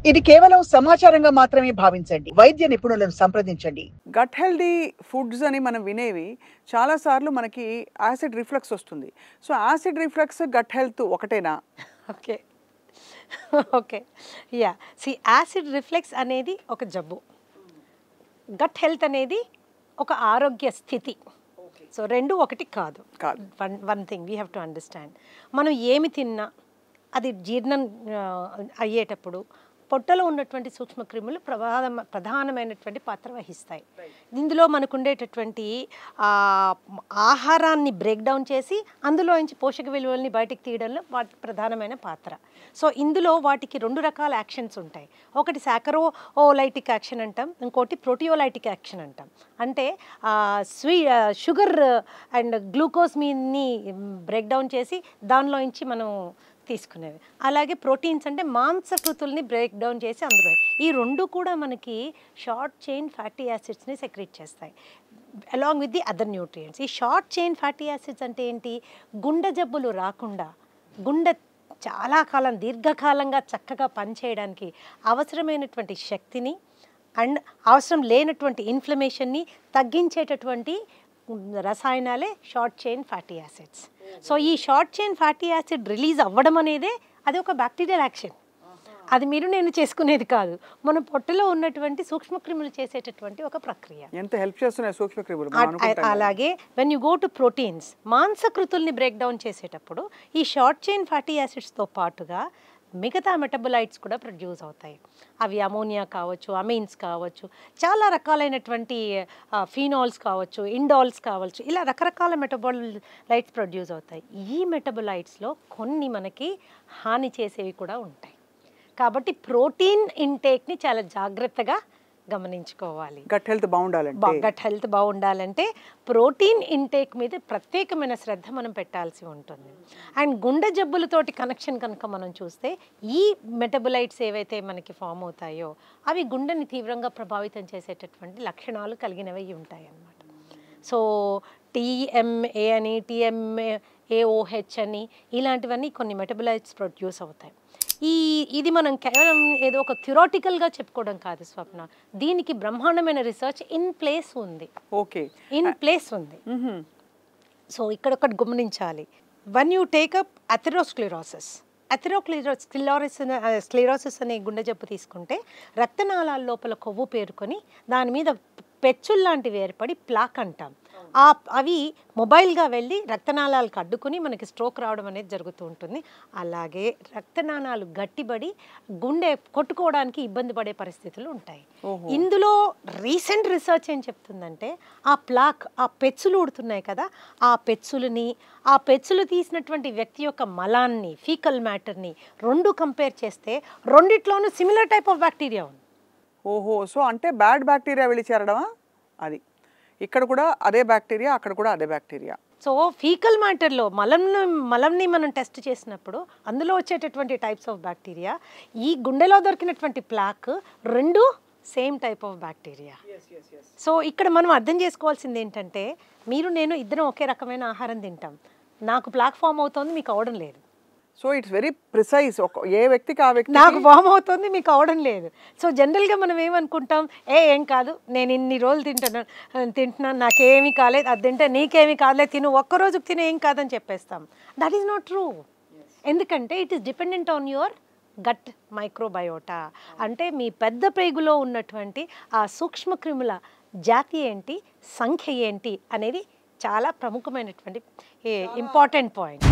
ఇది కేవలం సమాచారంగా మాత్రమే భావించండి. వైద్య నిపుణులను సంప్రదించండి. గట్ హెల్దీ ఫుడ్స్ అని మనం వినేవి చాలాసార్లు మనకి యాసిడ్ రిఫ్లక్స్ వస్తుంది. So acid reflux gut health ఒకటేనా? Okay. Okay. Yeah! Acid reflex అనేది ఒక జబ్బు. గట్ హెల్త్ అనేది ఒక ఆరోగ్య స్థితి. సో 2 ఒకటి కాదు. One thing we have to understand. మనం ఏమి తిన్నా అది జీర్ణం అయ్యేటప్పుడు పొట్టలో ఉన్నటువంటి సూక్ష్మక్రిములు ప్రధానమైనటువంటి పాత్ర వహిస్తాయి. ఇందులో మనకు ఉండేటటువంటి ఆహారాన్ని బ్రేక్ డౌన్ చేసి అందులో నుంచి పోషక విలువల్ని బయటకు తీయడంలో వాటి ప్రధానమైన పాత్ర. సో ఇందులో వాటికి 2 రకాల యాక్షన్స్ ఉంటాయి. ఒకటి సాకరోలైటిక్ యాక్షన్ అంటాం, ఇంకోటి ప్రోటియోలైటిక్ యాక్షన్ అంటాం. అంటే షుగర్ అండ్ గ్లూకోజ్ మీని బ్రేక్ డౌన్ చేసి దానిలో నుంచి మనం తీసుకునేవి. అలాగే ప్రోటీన్స్ అంటే మాంసకృతుల్ని బ్రేక్ డౌన్ చేసి అందులో ఈ 2 కూడా మనకి షార్ట్ చైన్ ఫ్యాటీ యాసిడ్స్ని సెక్రెట్ చేస్తాయి along with the other nutrients. ఈ షార్ట్ చైన్ ఫ్యాటీ యాసిడ్స్ అంటే ఏంటి? గుండె జబ్బులు రాకుండా, గుండె చాలా కాలం దీర్ఘకాలంగా చక్కగా పనిచేయడానికి అవసరమైనటువంటి శక్తిని అండ్ అవసరం లేనటువంటి ఇన్ఫ్లమేషన్ని తగ్గించేటటువంటి రసాయనాలే short chain fatty acids. So ఈ short chain fatty acid release అవ్వడం అనేదే అది ఒక బ్యాక్టీరియల్ యాక్షన్. అది మీరు నేను చేసుకునేది కాదు, మన పొట్టలో ఉన్నటువంటి సూక్ష్మక్రిములు చేసేటటువంటి ఒక ప్రక్రియ. ఎంత హెల్ప్ చేస్తున్నాయి సూక్ష్మక్రిములు? అలాగే when you go to proteins, మాంసకృతుల్ని బ్రేక్ డౌన్ చేసేటప్పుడు ఈ షార్ట్ చైన్ ఫ్యాటీ యాసిడ్స్తో పాటుగా మిగతా మెటబలైట్స్ కూడా ప్రొడ్యూస్ అవుతాయి. అవి అమోనియా కావచ్చు, అమైన్స్ కావచ్చు, చాలా రకాలైనటువంటి ఫీనాల్స్ కావచ్చు, ఇండాల్స్ కావచ్చు, ఇలా రకరకాల మెటబలైట్స్ ప్రొడ్యూస్ అవుతాయి. ఈ మెటబలైట్స్లో కొన్ని మనకి హాని చేసేవి కూడా ఉంటాయి. కాబట్టి ప్రోటీన్ ఇంటేక్ని చాలా జాగ్రత్తగా గమనించుకోవాలి. గట్ హెల్త్ బాగుండాలంటే ప్రోటీన్ ఇంటేక్ మీద ప్రత్యేకమైన శ్రద్ధ మనం పెట్టాల్సి ఉంటుంది. అండ్ గుండె జబ్బులతోటి కనెక్షన్ కనుక మనం చూస్తే ఈ మెటబలైట్స్ ఏవైతే మనకి ఫామ్ అవుతాయో అవి గుండెని తీవ్రంగా ప్రభావితం చేసేటటువంటి లక్షణాలు కలిగినవి ఉంటాయి అన్నమాట. సో టీఎంఏ అని, టీఎంఏఓహెచ్ అని ఇలాంటివన్నీ కొన్ని మెటబలైట్స్ ప్రొడ్యూస్ అవుతాయి. ఇది మనం కేవలం ఏదో ఒక థియరాటికల్గా చెప్పుకోవడం కాదు స్వప్న, దీనికి బ్రహ్మాండమైన రిసర్చ్ ఇన్ ప్లేస్ ఉంది. సో ఇక్కడ ఒకటి గమనించాలి. వన్ యూ టేకప్ అథెరోస్క్లెరోసిస్ అనే గుండె జబ్బు తీసుకుంటే రక్తనాళాల లోపల కొవ్వు పేరుకొని దాని మీద పెచ్చుల్లాంటివి ఏర్పడి ప్లాక్ అంటాం. అవి మొబైల్గా వెళ్ళి రక్తనాళాలకు అడ్డుకుని మనకి స్ట్రోక్ రావడం అనేది జరుగుతూ ఉంటుంది. అలాగే రక్తనాళాలు గట్టిబడి గుండె కొట్టుకోవడానికి ఇబ్బంది పడే పరిస్థితులు ఉంటాయి. ఇందులో రీసెంట్ రీసెర్చ్ ఏం చెప్తుందంటే ఆ పెచ్చులు ఊడుతున్నాయి కదా, ఆ పెచ్చులు తీసినటువంటి వ్యక్తి యొక్క మలాన్ని, ఫీకల్ మ్యాటర్ని 2 కంపేర్ చేస్తే రెండిట్లోనూ సిమిలర్ టైప్ ఆఫ్ బ్యాక్టీరియా ఉంది. సో అంటే బ్యాడ్ బ్యాక్టీరియా వెళ్ళి చేరడమా? అది ఇక్కడ కూడా అదే బ్యాక్టీరియా, అక్కడ కూడా అదే బ్యాక్టీరియా. సో ఫీకల్ మ్యాటర్లో మలంని మనం టెస్ట్ చేసినప్పుడు అందులో వచ్చేటటువంటి టైప్స్ ఆఫ్ బ్యాక్టీరియా, ఈ గుండెలో దొరికినటువంటి plaque 2 same type of bacteria. So ఇక్కడ మనం అర్థం చేసుకోవాల్సింది ఏంటంటే, మీరు నేను ఇద్దరం ఒకే రకమైన ఆహారం తింటాం, నాకు ప్లాక్ ఫామ్ అవుతుంది, మీకు అవడం లేదు. So it's very precise. ఏ వ్యక్తికి ఆ వ్యక్తి నాకు ఫామ్ అవుతుంది, మీకు అవడం లేదు. సో జనరల్గా మనం ఏమనుకుంటాం, ఏం కాదు, నేను ఇన్ని రోజులు తింటున్నాను, నాకేమీ కాలేదు, అది తింటే నీకేమీ కాలేదు, తిను, ఒక్కరోజుకి తినే ఏం కాదని చెప్పేస్తాం. That is not true. ఎందుకంటే it is dependent on your gut microbiota. అంటే మీ పెద్ద ప్రేగులో ఉన్నటువంటి ఆ సూక్ష్మక్రిముల జాతి ఏంటి, సంఖ్య ఏంటి అనేది చాలా ప్రముఖమైనటువంటి ఇంపార్టెంట్ పాయింట్.